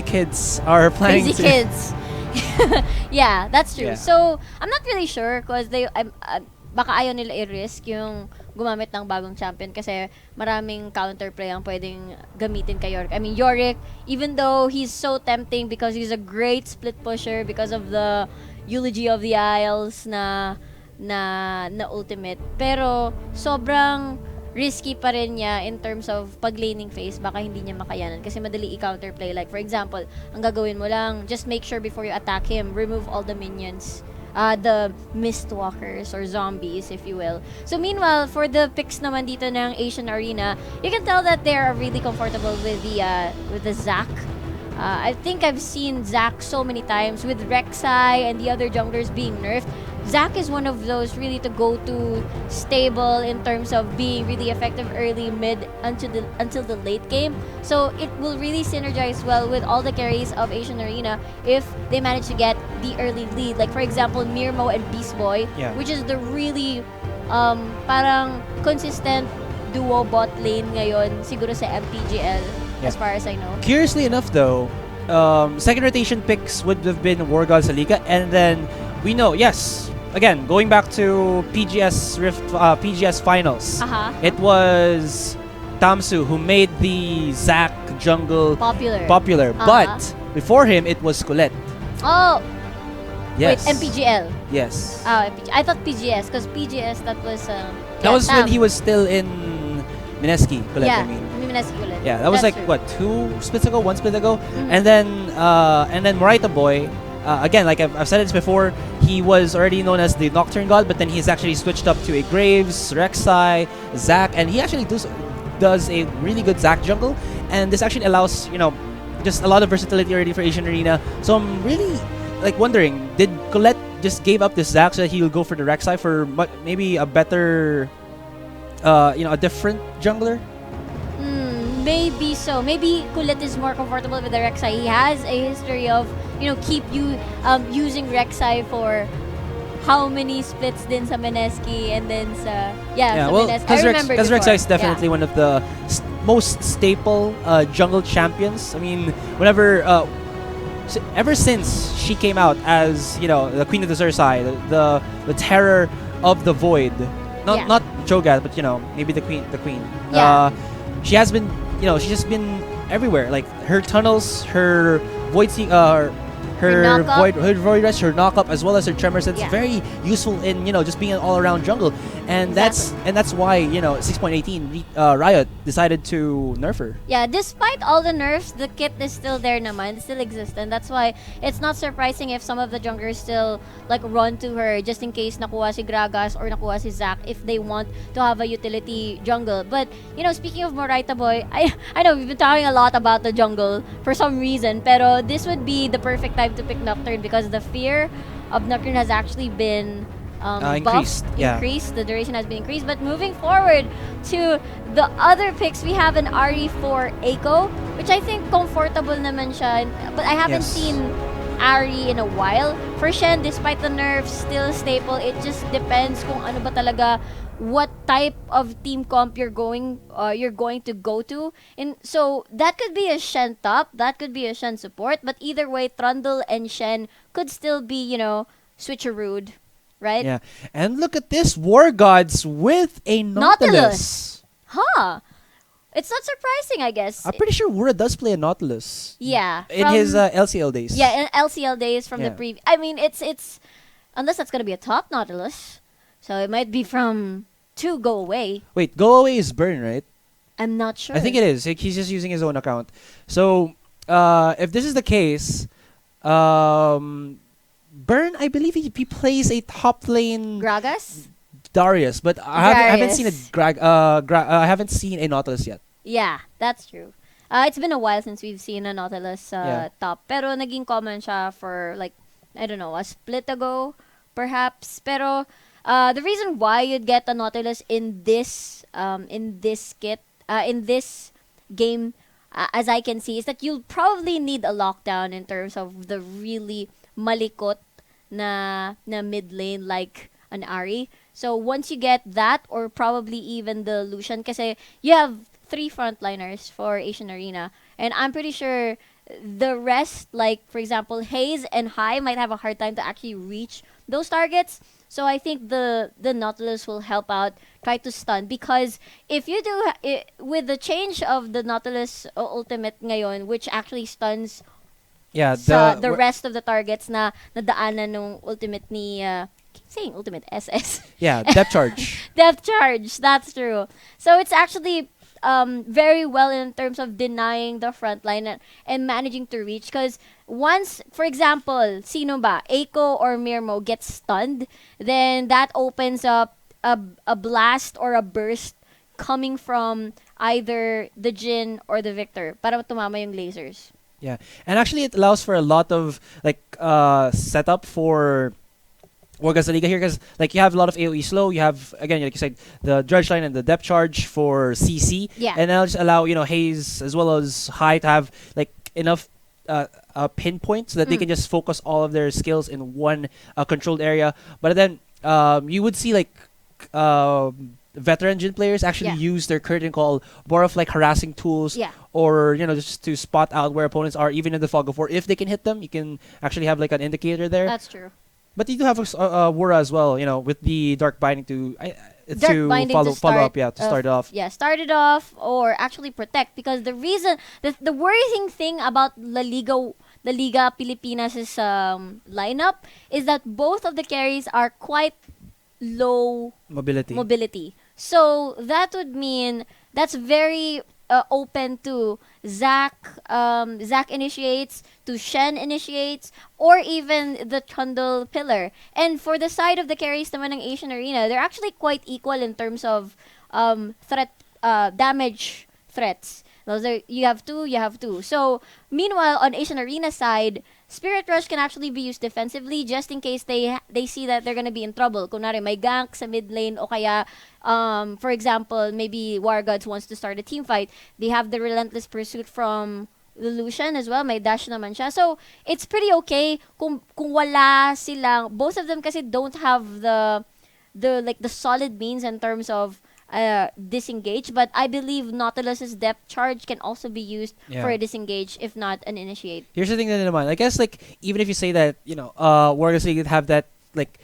kids are planning Crazy to... kids. Yeah, that's true. Yeah. So, I'm not really sure because baka ayaw nila i-risk yung gumamit ng bagong champion kasi maraming counterplay ang pwedeng gamitin kay Yorick. I mean, Yorick, even though he's so tempting because he's a great split pusher because of the Eulogy of the Isles na ultimate, pero sobrang risky pa rin niya in terms of pag-laning phase, baka hindi niya makayanan kasi madali i-counterplay. Like, for example, ang gagawin mo lang, just make sure before you attack him, remove all the minions, the mistwalkers or zombies, if you will. So, meanwhile, for the picks naman dito ng Asian Arena, you can tell that they are really comfortable with the Zac. I think I've seen Zac so many times with Rek'Sai and the other junglers being nerfed. Zac is one of those really to go to stable in terms of being really effective early, mid, until the late game. So it will really synergize well with all the carries of Asian Arena if they manage to get the early lead. Like for example, Mirmo and Beast Boy, which is the really parang consistent duo bot lane ngayon siguro sa MPGL as far as I know. Curiously enough though, second rotation picks would have been Wargods.LLP, and then we know, yes, again, going back to PGS Rift, PGS Finals, it was Tamsu who made the Zac jungle popular. But before him, it was Colette. Oh, yes. Wait, MPGL. Yes. Oh, I thought PGS, because PGS, that was... that was when he was still in Mineski, Colette, I mean. Mineski Colette. Yeah, that was like, what, 2 splits ago, 1 split ago? And then Moraita Boy, again, like I've said this before, he was already known as the Nocturne God, but then he's actually switched up to a Graves, Rek'Sai, Zac, and he actually does a really good Zac jungle, and this actually allows, you know, just a lot of versatility already for Asian Arena. So I'm really like wondering, did Colette just gave up this Zac so that he'll go for the Rek'Sai for maybe a better, you know, a different jungler? Maybe so. Maybe Colette is more comfortable with the Rek'Sai. He has a history of, you know, keep you using Rek'Sai for how many splits din sa Mineski and then sa sa well, Mineski. I remember because Rek'Sai is definitely one of the most staple jungle champions. I mean, whenever ever since she came out as, you know, the Queen of the Zursai, the terror of the void, not Cho'Gath, but you know, maybe the queen. She has been, you know, she's just been everywhere. Like her tunnels, her void her void rush, her knock-up, as well as her tremor sense, very useful in, you know, just being an all-around jungle. And that's why, you know, 6.18 Riot decided to nerf her. Yeah, despite all the nerfs, the kit is still there naman, it still exists, and that's why it's not surprising if some of the junglers still like run to her just in case nakuha si Gragas or nakuha si Zac if they want to have a utility jungle. But, you know, speaking of Moraita Boy, I know we've been talking a lot about the jungle for some reason, pero this would be the perfect time to pick Nocturne because the fear of Nocturne has actually been increased. The duration has been increased. But moving forward to the other picks, we have an Ahri for Echo, which I think comfortable naman siya. But I haven't seen Ahri in a while. For Shen, despite the nerfs, still staple. It just depends kung ano ba talaga, what type of team comp you're going to go to. And so that could be a Shen top, that could be a Shen support, but either way, Trundle and Shen could still be, you know, switcherooed, right? Yeah. And look at this, War Gods with a Nautilus. Huh. It's not surprising, I guess. I'm pretty sure Wura does play a Nautilus. Yeah. In his LCL days. Yeah, in LCL days from the previous. I mean, it's unless that's going to be a top Nautilus. So it might be from 2 Go Away. Wait, Go Away is Burn, right? I'm not sure. I think it is. He's just using his own account. So, if this is the case, Burn, I believe he plays a top lane Gragas? Darius, but I haven't seen I haven't seen a Nautilus yet. Yeah, that's true. It's been a while since we've seen a Nautilus top. Pero naging common siya for like, I don't know, a split ago, perhaps. Pero the reason why you'd get a Nautilus in this kit, in this game, as I can see, is that you'll probably need a lockdown in terms of the really malikot na mid lane like an Ahri. So once you get that, or probably even the Lucian, kasi you have 3 frontliners for Asian Arena, and I'm pretty sure the rest, like for example, Hayes and High might have a hard time to actually reach those targets. So I think the Nautilus will help out, try to stun, because if you do with the change of the Nautilus ultimate ngayon, which actually stuns Yeah, the rest of the targets na nadaanan nung ultimate ni keep saying ultimate SS. yeah, depth charge. Depth charge, that's true. So it's actually very well in terms of denying the front line and managing to reach, because once, for example, sino ba, Eiko or Mirmo gets stunned, then that opens up a blast or a burst coming from either the Jin or the Victor para tumama yung lasers. Yeah, and actually it allows for a lot of like setup for Wargods.LLP here, because like you have a lot of AoE slow. You have, again, like you said, the dredge line and the depth charge for CC. Yeah. And that'll just allow, Hayes as well as High to have like enough pinpoint so that they can just focus all of their skills in one controlled area. But then you would see like veteran Jin players actually use their curtain call more of like harassing tools, or just to spot out where opponents are, even in the fog of war. If they can hit them, you can actually have like an indicator there. That's true. But you do have Wura as well, with the Dark Binding to follow up, to start off. Yeah, start it off, or actually protect, because the reason, the worrying thing about La Liga Pilipinas' lineup is that both of the carries are quite low mobility. So that would mean that's very open to Zac initiates, to Shen initiates, or even the Trundle pillar. And for the side of the carries naman ng Asian Arena, they're actually quite equal in terms of damage threats. Those are, you have two. So meanwhile, on Asian Arena side, Spirit Rush can actually be used defensively just in case they see that they're gonna be in trouble. Kunwari may gank sa mid lane, o kaya for example, maybe Wargods wants to start a team fight. They have the Relentless Pursuit from the Lucian as well. May dash naman siya. So it's pretty okay kung wala silang, both of them kasi don't have the solid means in terms of disengage, but I believe Nautilus's depth charge can also be used for a disengage, if not an initiate. Here's the thing that naman, I guess, like, even if you say that Warriors League have that like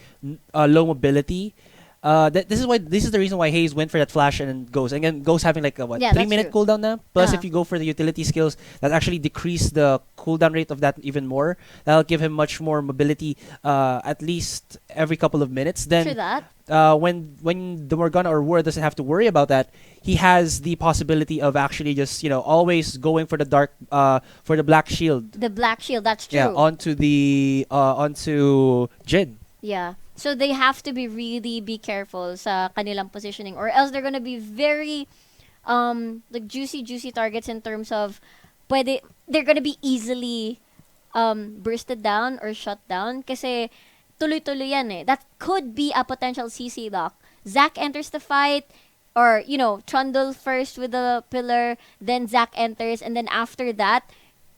low mobility, this is the reason why Hayes went for that flash and goes. And then goes having like a 3-minute cooldown now. Plus, if you go for the utility skills, that actually decrease the cooldown rate of that even more. That'll give him much more mobility, at least every couple of minutes. Then, true that. When the Morgana or War doesn't have to worry about that, he has the possibility of actually just always going for the dark for the black shield. The black shield, that's true. Yeah, onto Jin. Yeah. So they have to be careful sa kanilang positioning, or else they're gonna be very like juicy targets in terms of they're gonna be easily bursted down or shut down kasi tuloy-tuloy yan eh. That could be a potential CC lock. Zac enters the fight, or Trundle first with the pillar, then Zac enters, and then after that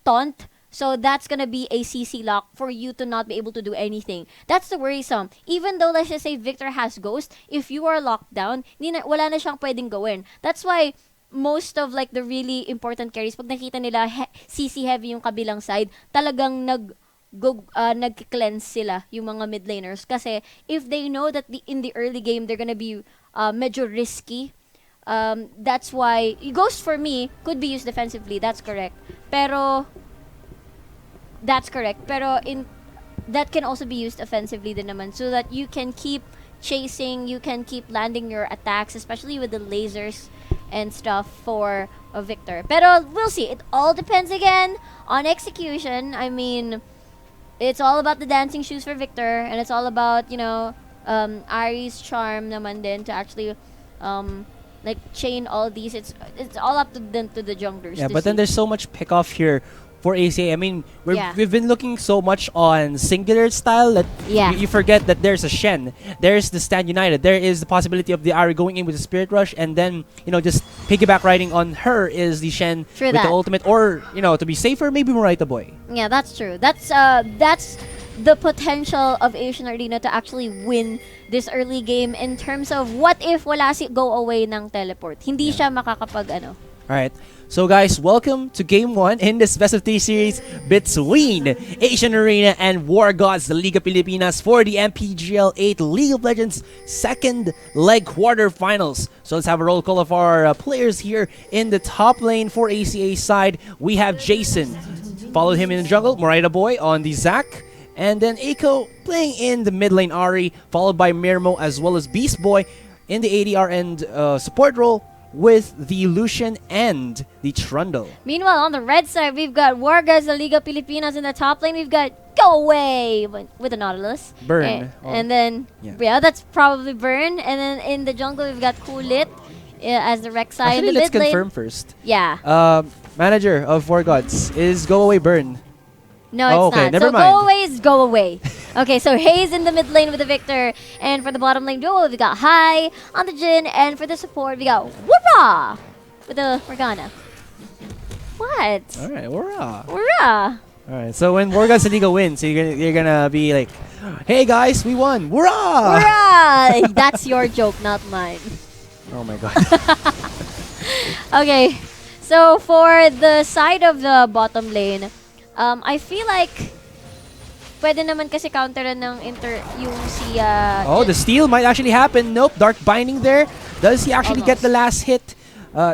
taunt. So that's gonna be a CC lock for you to not be able to do anything. That's the worrisome. Even though, let's just say, Victor has Ghost, if you are locked down, wala na siyang pwedeng gawin. That's why most of like the really important carries, pag nakita nila CC heavy yung kabilang side, talagang nag-cleanse sila yung mga mid laners. Kasi if they know that in the early game they're gonna be medyo risky, that's why Ghost for me could be used defensively. That's correct. Pero that can also be used offensively din naman, so that you can keep chasing, you can keep landing your attacks, especially with the lasers and stuff for a Victor. Pero we'll see. It all depends again on execution. I mean, it's all about the dancing shoes for Victor, and it's all about, Ari's charm naman din to actually like chain all these. It's all up to the junglers. Yeah, but then there's so much pick off here for ACA. I mean, we've been looking so much on singular style that you forget that there's a Shen, there's the Stand United, there is the possibility of the Ari going in with the Spirit Rush, and then just piggyback riding on her is the Shen with the ultimate, or to be safer, maybe Morita Boy. Yeah, that's true. That's the potential of Asian Arena to actually win this early game in terms of what if wala si go away ng teleport. Hindi siya makakapag Alright, so guys, welcome to Game 1 in this Best of 3 series between Acion Llerena and Wargods.LLP Pilipinas for the MPGL 8 League of Legends second leg quarterfinals. So let's have a roll call of our players here in the top lane for ACA side. We have Jason, followed him in the jungle, Morita Boy on the Zac, and then Eiko playing in the mid lane Ari, followed by Mirmo as well as Beast Boy in the ADR and support role, with the Lucian and the Trundle. Meanwhile, on the red side, we've got Wargods.LLP Pilipinas in the top lane. We've got Go Away with the Nautilus. Burn. And then, yeah, that's probably Burn. And then in the jungle, we've got Kulit as the Rek'Sai. Actually, in the let's mid lane, confirm first. Yeah. Manager of Wargods, is Go Away Burn? No, it's okay, not. never So mind. Go Away is Go Away. Okay, so Hayes in the mid lane with the Victor. And for the bottom lane duo, we got Hai on the Jhin. And for the support, we got Whoopah with the Morgana. What? Alright, hurrah. Hurrah! Alright, so when Wargods Liga wins, you're gonna be like, hey guys, we won! Hurrah! Hurrah! That's your joke, not mine. Oh my god. Okay, so for the side of the bottom lane, I feel like pwede naman kasi counteran ng yung si Oh, the steal might actually happen. Nope, Dark Binding there. Does he actually get the last hit?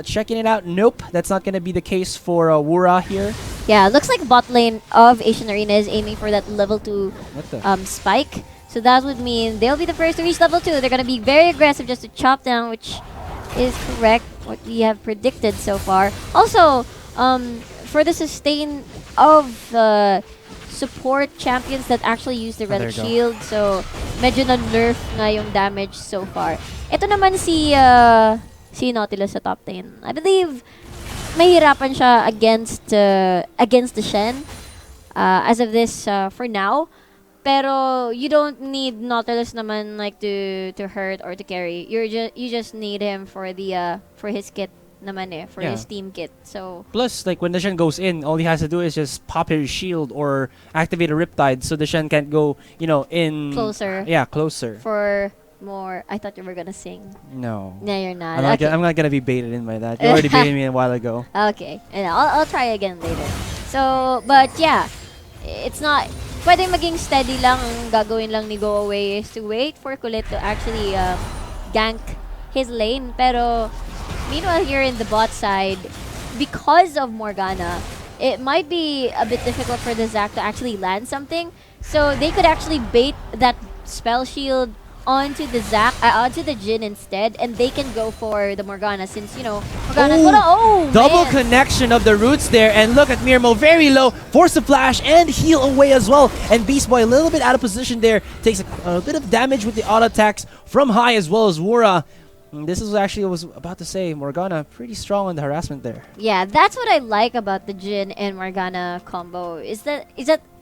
Checking it out. Nope, that's not going to be the case for Wura here. Yeah, looks like bot lane of Acion Llerena is aiming for that level 2 What the? spike. So that would mean they'll be the first to reach level 2. They're going to be very aggressive just to chop down, which is correct, what we have predicted so far. Also, for the sustain of the support champions that actually use the relic shield, so medyo na-nerf nga yung damage so far. Ito naman si Nautilus sa top lane. I believe mahirapan siya against the Shen as of this for now. Pero you don't need Nautilus naman like to hurt or to carry. You just need him for the for his kit naman for his team kit. So plus, like when the Shen goes in, all he has to do is just pop his shield or activate a Riptide, so the Shen can't go, in closer. Yeah, closer. For more, I thought you were gonna sing. No. No, you're not. I'm not gonna be baited in by that. You already baited me a while ago. Okay, and I'll try again later. So, but yeah, it's not. Pwede maging steady lang. Ang gagawin lang ni Go Away is to wait for Kulit to actually gank his lane. Pero meanwhile, here in the bot side, because of Morgana, it might be a bit difficult for the Zac to actually land something. So they could actually bait that spell shield onto the onto the Jhin instead, and they can go for the Morgana since, Morgana's double connection of the roots there, and look at Mirmo, very low, force the flash and heal away as well, and Beast Boy a little bit out of position there, takes a bit of damage with the auto attacks from Hai as well as Wura. This is actually what I was about to say. Morgana pretty strong on the harassment there. Yeah, that's what I like about the Jhin and Morgana combo, is that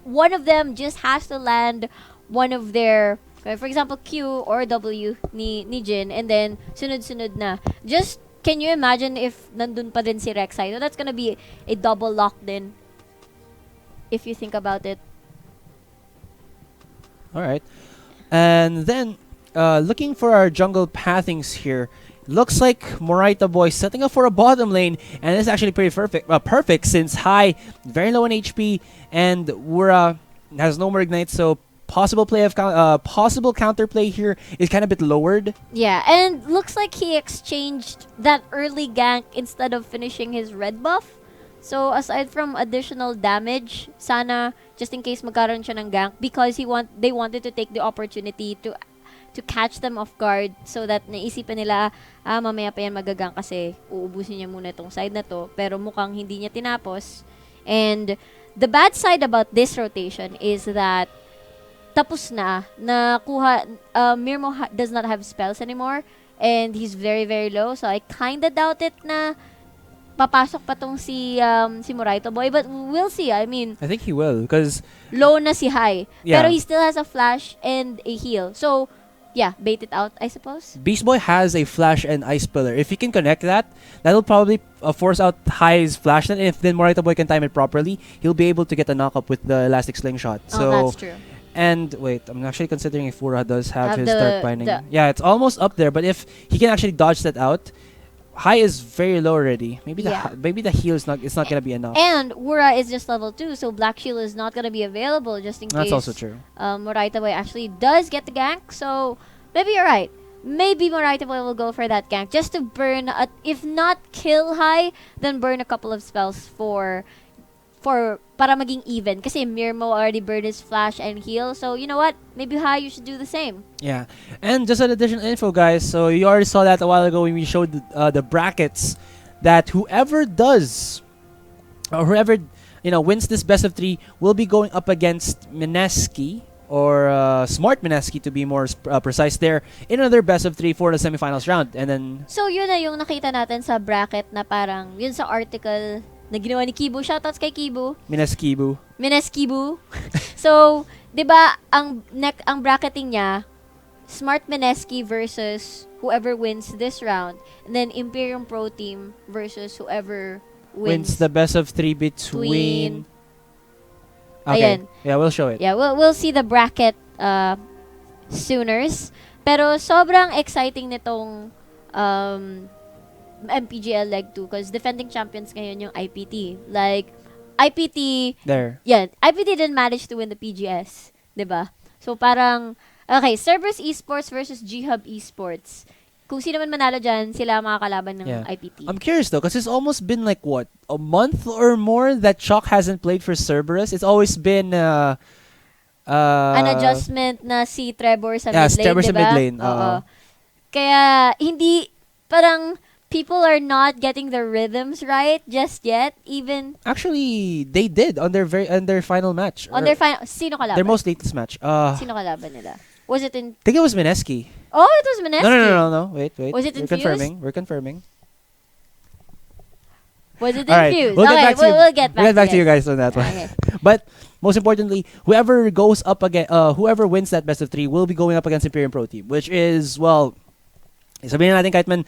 one of them just has to land one of their, for example, Q or W ni Jhin, and then sunod-sunod na. Just, can you imagine if nandun pa din si Rek'Sai? So that's gonna be a double lock din, if you think about it. Alright. And then, looking for our jungle pathings here, looks like Morita Boy setting up for a bottom lane, and it's actually pretty perfect since Hai very low on HP, and Wura has no more ignite, so possible counterplay here is kind of a bit lowered. Yeah, and looks like he exchanged that early gank instead of finishing his red buff. So aside from additional damage, sana just in case magkaroon siya ng gank, because they wanted to take the opportunity to catch them off guard, so that naisipan nila, mamaya pa yan magagang kasi uubusin niya muna itong side na to, pero mukhang hindi niya tinapos. And the bad side about this rotation is that tapos na kuha, Mirmo does not have spells anymore, and he's very, very low, so I kinda doubt it na papasok pa tong si Morita Boy, but we'll see. I mean, I think he will, because low na si Hai, yeah, pero he still has a flash and a heal, so yeah, bait it out, I suppose. Beast Boy has a flash and ice pillar. If he can connect that, that'll probably force out Hai's flash, and if then Morita Boy can time it properly, he'll be able to get a knock-up with the elastic slingshot. So that's true. And wait, I'm actually considering if Wura does have his Dark Binding. Yeah, it's almost up there, but if he can actually dodge that out, high is very low already. Maybe Yeah. maybe the heal is not. It's not gonna be enough. And Wura is just level 2, so Black Shield is not gonna be available just in That's case also true. Moraita Boy actually does get the gank. So maybe you're right. Maybe Moraita Boy will go for that gank just to burn, if not kill high, then burn a couple of spells for para maging even. Kasi Mirmo already burned his flash and heal. So you know what? Maybe high you should do the same. Yeah, and just an additional info, guys. So you already saw that a while ago when we showed the brackets. That whoever does, or whoever wins this best of 3 will be going up against Mineski or Smart Mineski to be more precise there in another best of 3 for the semifinals round, and then. So yun na yung nakita natin sa bracket na parang yun sa article na ginawa ni Kibu. Shoutouts kay Kibu. Mineskibu. So, 'di ba ang bracketing niya, Smart Mineski versus whoever wins this round, and then Imperium Pro Team versus whoever wins the best of 3 between. Okay. Ayan. Yeah, we'll show it. Yeah, we'll see the bracket sooners. Pero sobrang exciting nitong MPGL Leg 2 because defending champions ngayon yung IPT. Like, IPT... There. Yeah, IPT didn't manage to win the PGS. 'Di ba? So, parang... Okay, Cerberus eSports versus G-Hub eSports. Kung sino man manalo dyan, sila ang makakalaban ng IPT. I'm curious though, because it's almost been like, what, a month or more that Chalk hasn't played for Cerberus? It's always been... an adjustment na si Trevor sa mid lane, Trevor sa diba? mid lane. Oo. Kaya, hindi... Parang... People are not getting the rhythms right just yet. Even actually, they did on their final match. On their final, sino kalaban? Their most latest match. Sino kalaban nila? Was it in? I think it was Mineski. Oh, it was Mineski. No. Wait. Was it infused? We're confirming. Was it right. infused? We'll get back to you guys on that one. Okay. But most importantly, whoever goes up against, whoever wins that best of 3 will be going up against Imperium Pro Team, which is, well, sabihin natin kahit man,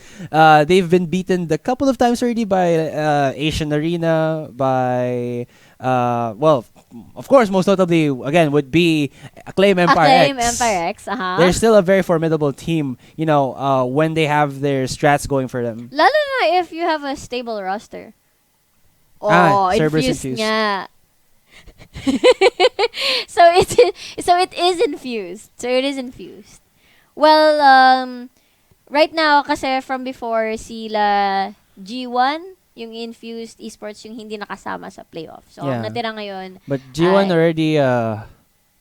they've been beaten a couple of times already by Acion Llerena, by, well, of course, most notably, again, would be Acclaim Empire X. They're still a very formidable team, when they have their strats going for them. Lalo na if you have a stable roster. Infused nga. So it is infused. Well, right now, kasi from before, sila G1, yung infused esports, yung hindi nakasama sa playoff. So, ang natira ngayon... But G1 already,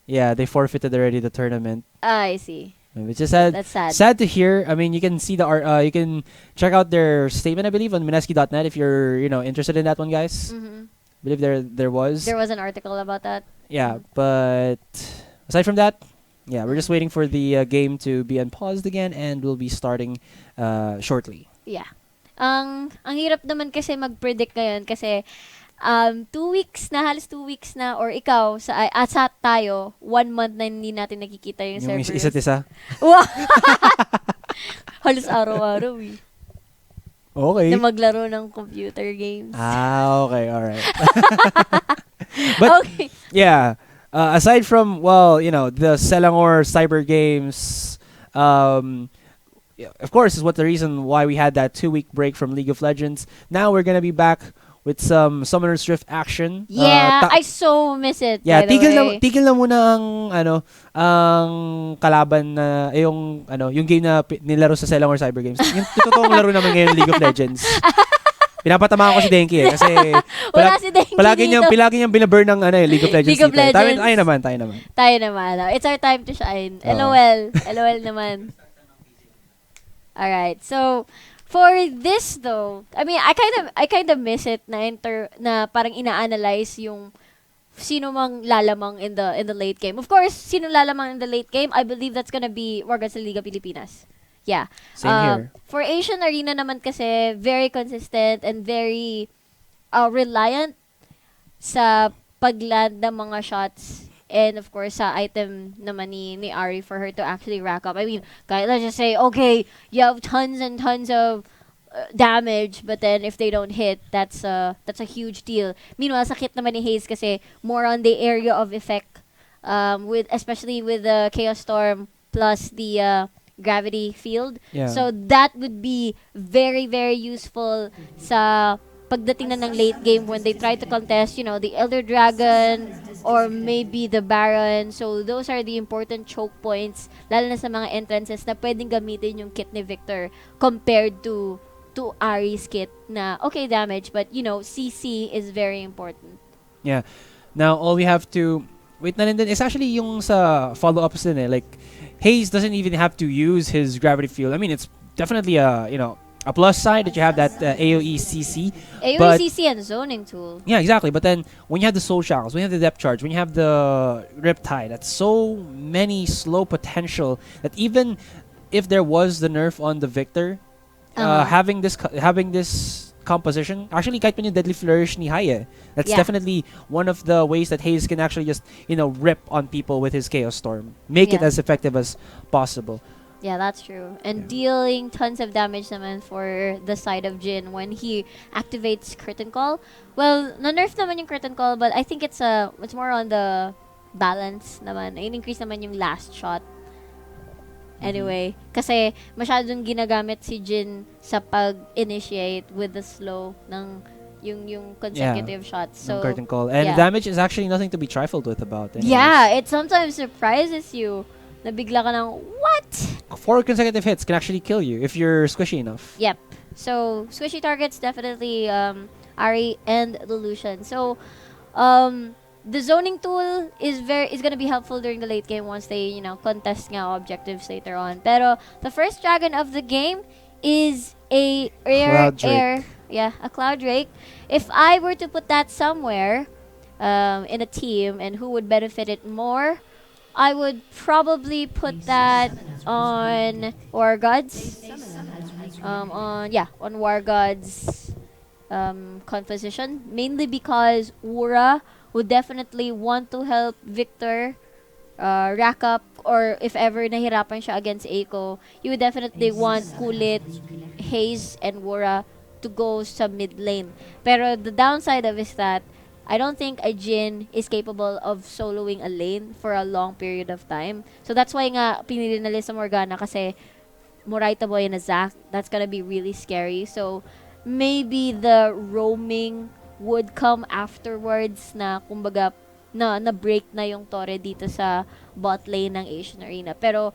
they forfeited already the tournament. I see. Which is sad. That's sad. Sad to hear. I mean, you can see you can check out their statement, I believe, on Mineski.net if you're, interested in that one, guys. Mm-hmm. I believe there was. There was an article about that. Yeah, but aside from that, we're just waiting for the game to be unpaused again, and we'll be starting shortly. Yeah. Ang hirap naman kasi mag-predict ngayon kasi halos 2 weeks na, or ikaw, sa tayo, 1 month na hindi natin nakikita yung servers. Yung isa't isa? Wow! Halos araw-araw eh. Okay. Na maglaro ng computer games. Okay, alright. But, okay. Yeah. Aside from, the Selangor cyber games, of course, is what the reason why we had that 2-week break from League of Legends. Now we're gonna be back with some Summoner's Rift action. Yeah, I so miss it. Yeah, by the way. tigil na muna ang kalaban na yung game na nilaro sa Selangor Cyber Games. Yung totoong laro naman ngayon League of Legends. Pinapatamaan ko si Denki kasi wala si Denki palagi niyang binaburn ng League of Legends. League of Legends. Tayo naman. It's our time to shine. LOL. LOL naman. Alright. So, for this though, I mean, I kind of miss it na parang ina-analyze yung sino mang lalamang in the late game. Of course, sino lalamang in the late game, I believe that's gonna be Wargods Liga Pilipinas. Yeah. Same here. For Asian Arena naman kasi, very consistent and very reliant sa pagland ng mga shots and of course sa item naman ni Ari for her to actually rack up. I mean, let's just say, okay, you have tons and tons of damage, but then if they don't hit, that's a huge deal. Meanwhile, sakit naman ni Hayes kasi more on the area of effect, especially with the Chaos Storm plus the gravity field. Yeah. So that would be very, very useful sa pagdating na ng late game when they try to contest, the Elder Dragon or maybe the Baron. So those are the important choke points, lalo na sa mga entrances na pwedeng gamitin yung kit ni Victor compared to Ari's kit na okay damage, but CC is very important. Yeah. Now all we have to wait na rin din is actually yung sa follow-ups din like Hayes doesn't even have to use his gravity field. I mean, it's definitely a plus side that you have that AoE CC. AoE CC and zoning tool. Yeah, exactly. But then when you have the Soul Shackles, when you have the Depth Charge, when you have the Riptide, that's so many slow potential that even if there was the nerf on the Victor, having this composition, actually kahit pa yung Deadly Flourish ni Haye, that's definitely one of the ways that Hayes can actually just, rip on people with his Chaos Storm. Make it as effective as possible. Yeah, that's true. And dealing tons of damage naman for the side of Jin when he activates Curtain Call. Well, na-nerf naman yung Curtain Call, but I think it's more on the balance naman. In-increase naman yung last shot. Anyway, kasi masyadong ginagamit si Jin sa pag-initiate with the slow ng yung consecutive shots. So Curtain Call. And damage is actually nothing to be trifled with about. Anyways. Yeah, it sometimes surprises you. Nabigla ka ng, what? 4 consecutive hits can actually kill you if you're squishy enough. Yep. So, squishy targets definitely Ari and the Lucian. So, the zoning tool is gonna be helpful during the late game once they, contest nga objectives later on. Pero, the first dragon of the game is a rare a Cloud Drake. If I were to put that somewhere in a team and who would benefit it more, I would probably put that on Wargods. On Wargods composition. Mainly because Wura would definitely want to help Victor rack up, or if ever nahirapan siya against Eiko, you would definitely want Kulit, Hayes, and Wura to go sa mid lane. Pero the downside of is that I don't think a Jin is capable of soloing a lane for a long period of time. So that's why nga pinili nila sa Morgana kasi Moraita Boy and a Zac, that's gonna be really scary. So maybe the roaming would come afterwards na kumbaga na break na yung Torre dito sa bot lane ng Asian Arena. Pero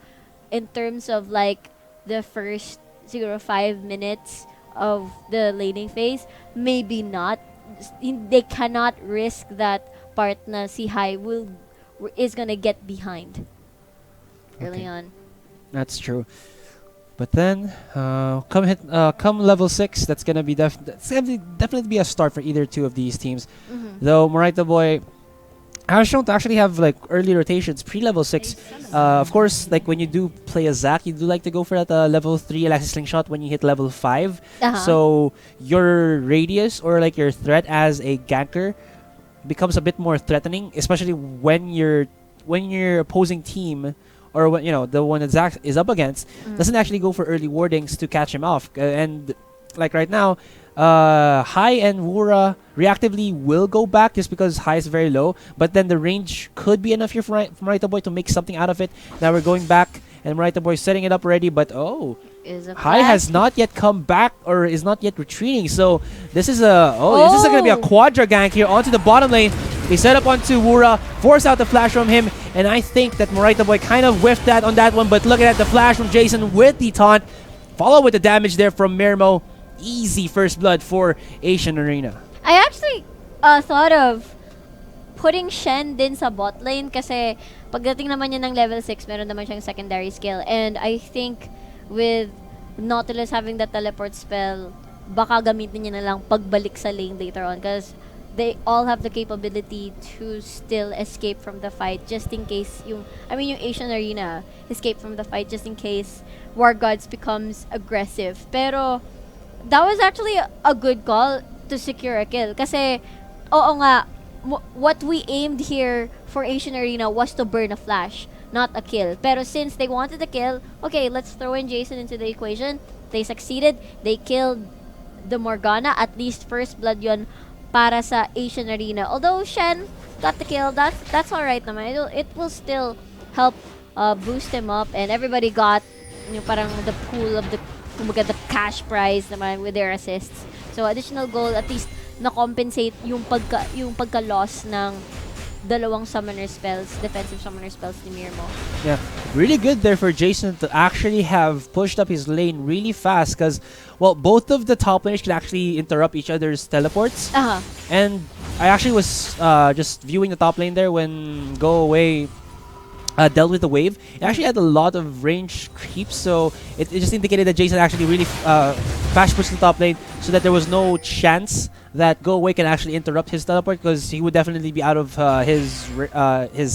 in terms of like the first 5 minutes of the laning phase, maybe not. They cannot risk that part na si Hai is gonna get behind early on. That's true. But then, come level 6, that's gonna be definitely be a start for either two of these teams. Though Moraita Boy has shown to actually have like early rotations pre-level 6. Of course, like when you do play a Zac, you do like to go for that level 3 Elastic Slingshot when you hit level 5. So your radius or like your threat as a ganker becomes a bit more threatening, especially when your opposing team or when the one that Zac is up against doesn't actually go for early wardings to catch him off. And like right now, Hai and Wura reactively will go back just because Hai is very low, but then the range could be enough here for Moraita Boy to make something out of it. Now we're going back and Moraita Boy setting it up already, but Hai has not yet come back or is not yet retreating. So this is this is going to be a quadra gank here onto the bottom lane. They set up onto Wura, force out the flash from him, and I think that Moraita Boy kind of whiffed that on that one, but look at that, the flash from Jason with the taunt. Follow with the damage there from Mermo. Easy first blood for Asian Arena. I actually thought of putting Shen din sa bot lane kasi pagdating naman niya ng level 6, meron naman siyang secondary skill. And I think with Nautilus having that teleport spell, baka gamitin niya na lang pagbalik sa lane later on because they all have the capability to still escape from the fight just in case yung Asian Arena escape from the fight just in case Wargods becomes aggressive. Pero that was actually a good call to secure a kill. Kasi, oo nga, what we aimed here for Asian Arena was to burn a flash, not a kill. Pero since they wanted a kill, okay, let's throw in Jason into the equation. They succeeded. They killed the Morgana. At least first blood yun para sa Asian Arena. Although Shen got the kill, that's alright naman. It will still help boost him up. And everybody got yung parang the pool of the, kumbaga, the cash prize naman with their assists. So additional goal, at least na-compensate yung pagka-loss ng dalawang summoner spells, defensive summoner spells ni Mirmo. Yeah, really good there for Jason to actually have pushed up his lane really fast because, well, both of the top laners can actually interrupt each other's teleports. And I actually was just viewing the top lane there when Go Away dealt with the wave. It actually had a lot of range creeps, so it just indicated that Jason actually really fast pushed the top lane so that there was no chance that Go Away can actually interrupt his teleport because he would definitely be out of his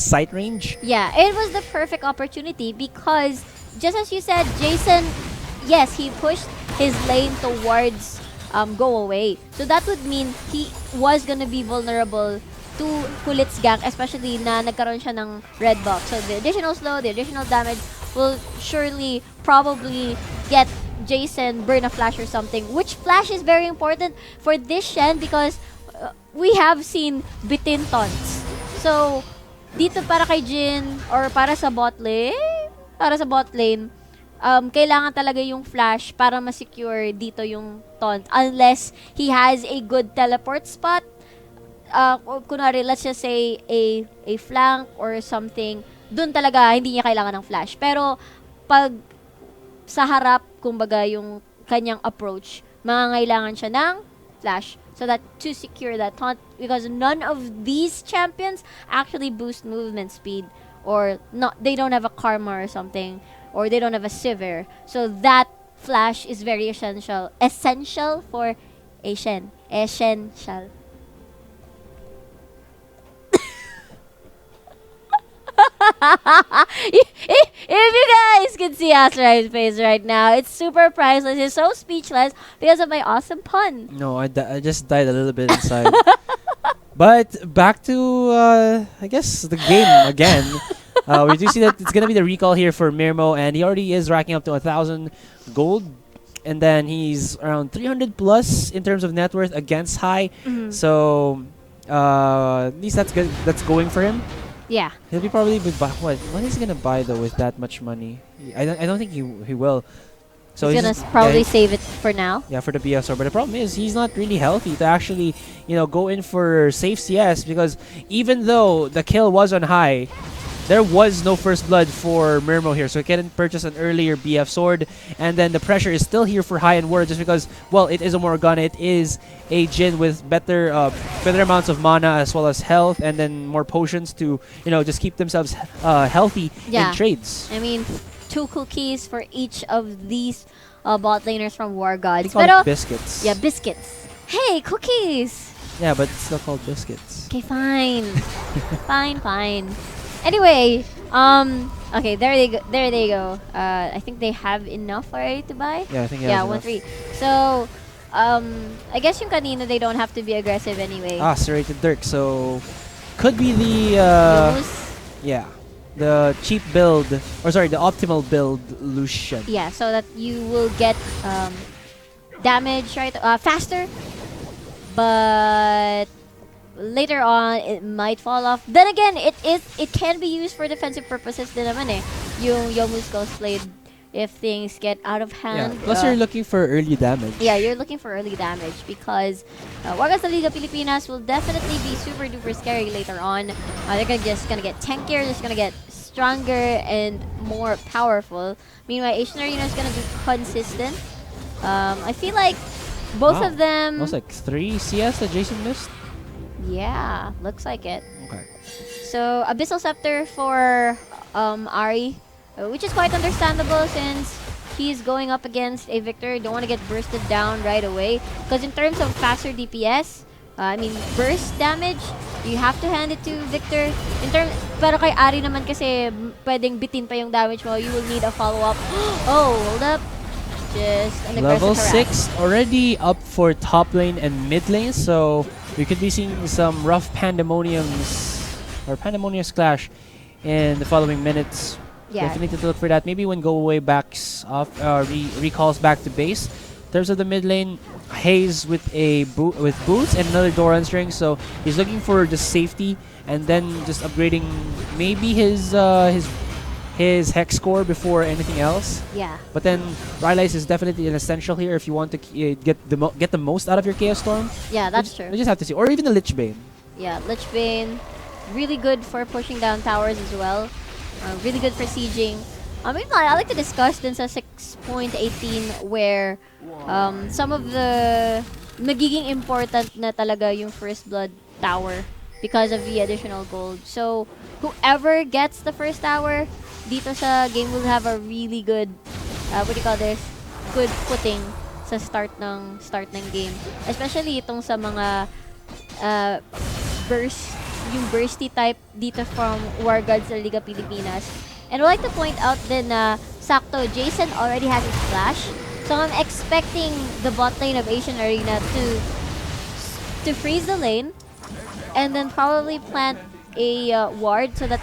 sight range. Yeah, it was the perfect opportunity because, just as you said, Jason, yes, he pushed his lane towards Go Away. So that would mean he was gonna be vulnerable to Kulit's gank, especially na nagkaroon siya ng red buff. So the additional slow, the additional damage will surely probably get Jason burn a flash or something, which flash is very important for this Shen because we have seen bitin taunts. So dito para kay Jin or para sa bot lane, kailangan talaga yung flash para ma-secure dito yung taunt unless he has a good teleport spot. Kunwari, let's just say a flank or something, dun talaga hindi niya kailangan ng flash. Pero pag sa harap, kumbaga yung kanyang approach, mangangailangan siya ng flash so that to secure that taunt, because none of these champions actually boost movement speed, or not, they don't have a karma or something, or they don't have a sivir. So that flash is very essential for Acion. Essential. If you guys can see Asurai's face right now, it's super priceless. He's so speechless because of my awesome pun. No, I just died a little bit inside. But back to, I guess, the game again. We do see that it's going to be the recall here for Mirmo, and he already is racking up to 1,000 gold. And then he's around 300 plus in terms of net worth against high. So, at least that's good. That's going for him. Yeah. He'll be probably what is he gonna buy though with that much money? I don't think he will. So he's gonna probably save it for now. Yeah, for the BSR. But the problem is he's not really healthy to actually, go in for safe CS, because even though the kill was on high, there was no first blood for Mirmo here, so he couldn't purchase an earlier BF sword, and then the pressure is still here for high and word just because, well, it is a Morgana, it is a Jin with better amounts of mana as well as health, and then more potions to, just keep themselves healthy in trades. I mean, 2 cookies for each of these bot laners from Wargods. But biscuits. Yeah, biscuits. Hey, cookies! Yeah, but it's still called biscuits. Okay, fine. fine. Anyway, okay, there they go. I think they have enough already to buy. Yeah, I think 1-3. So, I guess yung kanina, they don't have to be aggressive anyway. Serrated Dirk, so could be the the cheap build, or sorry, the optimal build Lucian. Yeah, so that you will get damage faster, but later on it might fall off. Then again, it can be used for defensive purposes din naman yung Yomu's Ghost Blade if things get out of hand. Yeah. Plus you're looking for early damage. Yeah, you're looking for early damage because Wargods.LLP Pilipinas will definitely be super duper scary later on. They're just gonna get tankier, just gonna get stronger and more powerful. Meanwhile, Acion Arena is gonna be consistent. I feel like both of them. That was like 3 CS that Jason missed. Yeah, looks like it. Okay. So, Abyssal Scepter for Ari, which is quite understandable since he's going up against a Victor. Don't want to get bursted down right away. Because in terms of faster DPS, burst damage, you have to hand it to Victor. Pero kay Ari naman kasi pwedeng bitin pa yung damage mo. You will need a follow-up. Oh, hold up. Just an aggressive Level harass. 6 already up for top lane and mid lane, so we could be seeing some rough pandemoniums or pandemonious clash in the following minutes. Yeah. Definitely to look for that. Maybe when Go Away backs off, recalls back to base. In terms of the mid lane, Hayes with boots and another Doran string, so he's looking for the safety and then just upgrading maybe his his hex score before anything else. Yeah. But then Rylai's is definitely an essential here if you want to get the most out of your Chaos Storm. Yeah, that's true. We just have to see. Or even the Lich Bane. Yeah, Lich Bane, really good for pushing down towers as well. Really good for sieging. I mean, I like to discuss din sa 6.18 where some of the nagiging important na talaga yung First Blood tower because of the additional gold. So, whoever gets the first tower dito sa game will have a really good, what do you call this? Good footing sa start ng game. Especially itong sa mga yung bursty type dito from Wargods sa Liga Pilipinas. And I'd like to point out din na sakto, Jason already has his flash. So I'm expecting the bot lane of Acion Arena to freeze the lane and then probably plant a ward so that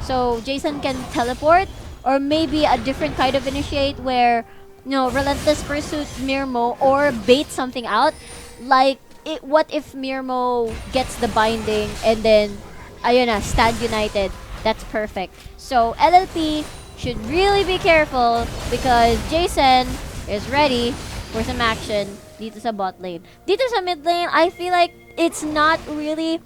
so Jason can teleport, or maybe a different kind of initiate where, you know, Relentless Pursuit Mirmo or bait something out. Like, what if Mirmo gets the binding and then, ayun na, stand united. That's perfect. So LLP should really be careful because Jason is ready for some action dito sa bot lane. Dito sa mid lane, I feel like it's not really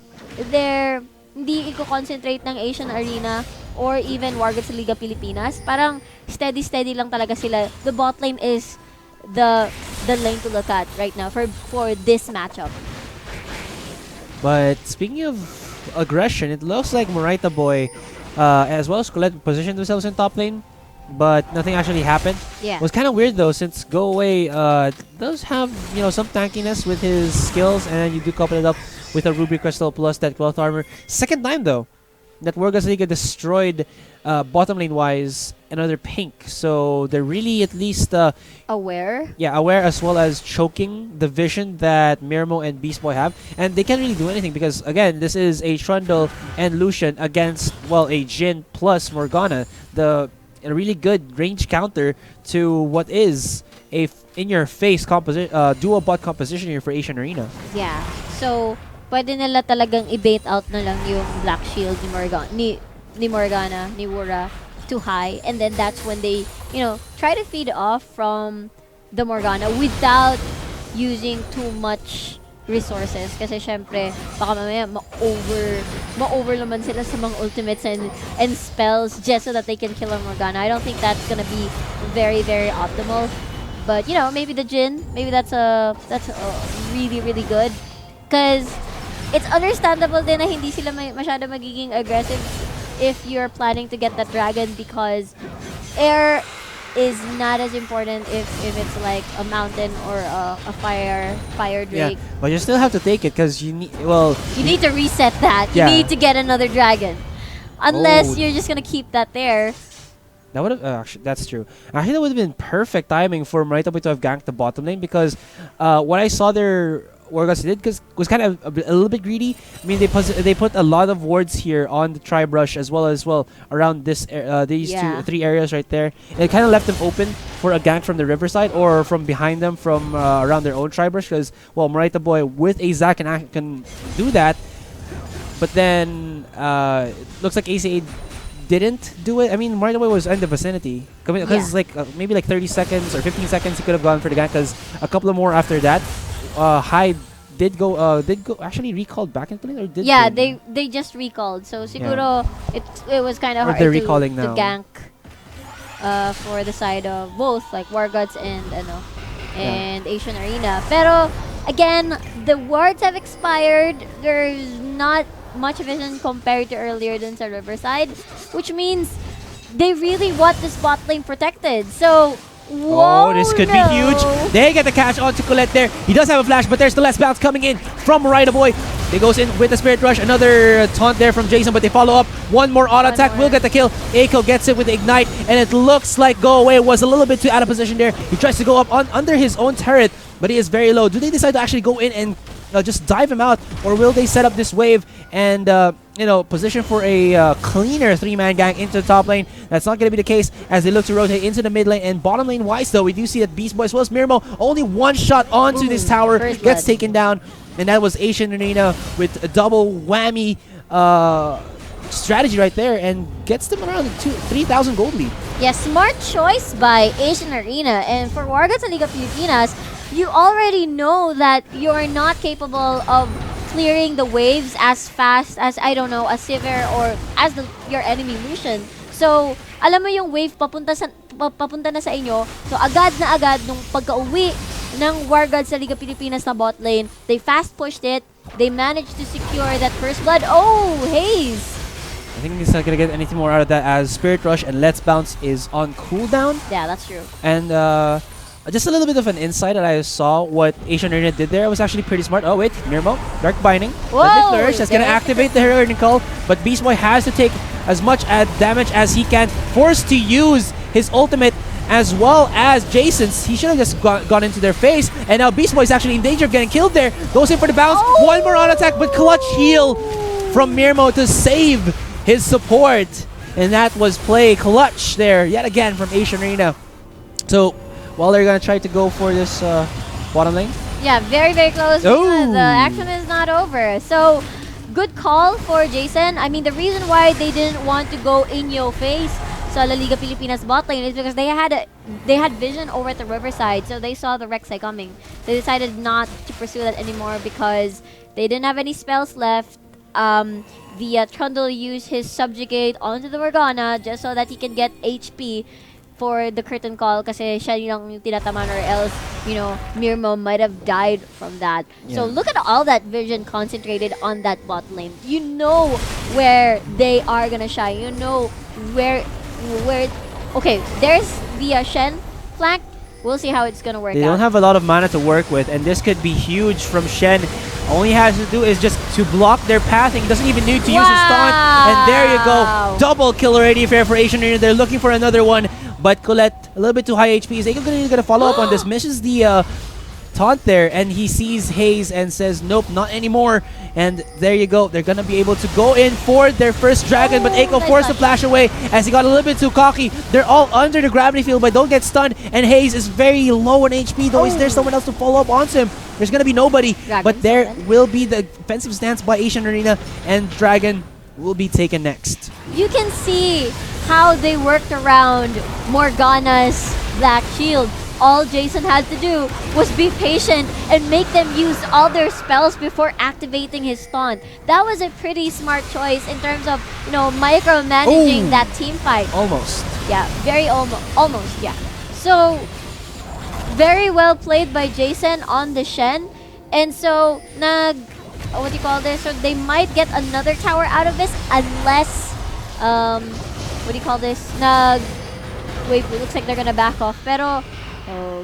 there. Hindi i-concentrate ng Acion Arena or even Wargods sa Liga Pilipinas. Parang steady lang talaga sila. The bot lane is the lane to look at right now for this matchup. But speaking of aggression, it looks like Moraita Boy as well as Colette positioned themselves in top lane, but nothing actually happened. Yeah. It was kind of weird though, since Go Away does have, you know, some tankiness with his skills, and you do couple it up with a Ruby Crystal plus that cloth armor. Second time though that Wargods Liga destroyed bottom lane wise another pink, so they're really at least aware. Yeah, aware as well as choking the vision that Mirmo and Beast Boy have, and they can't really do anything because again this is a Trundle and Lucian against, well, a Jhin plus Morgana, a really good range counter to what is a in-your-face dual bot composition here for Acion Arena. Yeah, so pwede nila talagang i-bait out na lang yung Black Shield ni Morgana, ni Wura too high, and then that's when they, you know, try to feed off from the Morgana without using too much resources kasi syempre baka mamaya ma-over naman sila sa mga ultimates and spells just so that they can kill a Morgana. I don't think that's gonna be very optimal, but you know, maybe the Jhin, maybe that's really good because it's understandable din na hindi sila masyado magiging aggressive if you're planning to get that dragon, because air is not as important if it's like a mountain or a fire drake. Yeah, but you still have to take it because you need you need to reset that. Yeah. You need to get another dragon, unless you're just gonna keep that there. That would have actually, that's true. Actually, that would have been perfect timing for Moraita Boy to have ganked the bottom lane, because what I saw their Wargods did was kind of a little bit greedy. I mean, they put a lot of wards here on the Tri-Brush as well around this these three areas right there. It kind of left them open for a gank from the riverside or from behind them from around their own Tri-Brush, because, well, Moraita Boy with a Zac can do that. But then it looks like ACA didn't do it. I mean, Moraita Boy was in the vicinity because like maybe like 30 seconds or 15 seconds he could have gone for the gank, because a couple of more after that. Hyde did go actually recalled back into lane, or did they just recalled, so siguro it was kind of hard to gank for the side of both like Wargods and Acion Arena. Pero again, the wards have expired. There's not much vision compared to earlier than sa Riverside, which means they really want this bot lane protected. So whoa, this could be huge. They get the catch onto Colette there. He does have a flash, but there's the last bounce coming in from Moraita Boy. He goes in with the Spirit Rush. Another taunt there from Jason, but they follow up. One more auto attack will get the kill. Eiko gets it with the Ignite, and it looks like Go Away was a little bit too out of position there. He tries to go up under his own turret, but he is very low. Do they decide to actually go in and just dive him out, or will they set up this wave and position for a cleaner three-man gang into the top lane? That's not going to be the case as they look to rotate into the mid lane. And bottom lane wise though, we do see that Beast Boy as well as Mirmo only one shot onto this tower, gets taken down, and that was Acion Arena with a double whammy strategy right there and gets them around 3,000 gold lead. Yeah, smart choice by Acion Llerena. And for Wargods Liga Pilipinas, you already know that you're not capable of clearing the waves as fast as, I don't know, a Sivir or as your enemy Lucian. So, alam mo yung wave papunta na sa inyo. So, agad na agad nung pagka-uwi ng Wargods sa Liga Pilipinas na bot lane, they fast pushed it. They managed to secure that first blood. Oh, Haze! I think he's not going to get anything more out of that as Spirit Rush and Let's Bounce is on cooldown. Yeah, that's true. And just a little bit of an insight that I saw what Acion Llerena did there was actually pretty smart. Oh wait, Mirmo, Dark Binding. Deadly Flourish that's going to activate the Heroic Call, but Beast Boy has to take as much damage as he can, forced to use his ultimate as well as Jason's. He should have just gone into their face, and now Beast Boy is actually in danger of getting killed there. Goes in for the bounce, one more on attack, but clutch heal from Mirmo to save his support. And that was play clutch there, yet again from Acion Llerena. So, while they're going to try to go for this bottom lane. Yeah, very, very close. Oh. The action is not over. So, good call for Jason. I mean, the reason why they didn't want to go in your face sa La Liga Pilipinas bot lane is because they had vision over at the Riverside, so they saw the Rek'Sai coming. They decided not to pursue that anymore because they didn't have any spells left. The Trundle used his Subjugate onto the Morgana just so that he can get HP for the curtain call kasi siya yung tinataman, or else, you know, Mirmo might have died from that. Yeah. So look at all that vision concentrated on that bot lane. You know where they are gonna shine. You know where okay, there's the Shen flank. We'll see how it's gonna work out. They don't have a lot of mana to work with, and this could be huge from Shen. All he has to do is just to block their pathing. He doesn't even need to use his taunt. And there you go. Double kill already fair for Acion Llerena. They're looking for another one. But Colette, a little bit too high HP. Is Aiko going to follow up on this? Misses the taunt there, and he sees Haze and says, nope, not anymore. And there you go. They're going to be able to go in for their first dragon, but Aiko forced to flash away as he got a little bit too cocky. They're all under the gravity field, but don't get stunned. And Haze is very low on HP, though. Is there someone else to follow up onto him? There's going to be nobody, but there will be the defensive stance by Acion Llerena, and Dragon will be taken next. You can see how they worked around Morgana's Black Shield. All Jason had to do was be patient and make them use all their spells before activating his taunt. That was a pretty smart choice in terms of, you know, micromanaging that team fight. Almost. Yeah, very almost, yeah. So, very well played by Jason on the Shen. And so, what do you call this? So they might get another tower out of this unless, what do you call this? Wait, it looks like they're gonna back off. Pero,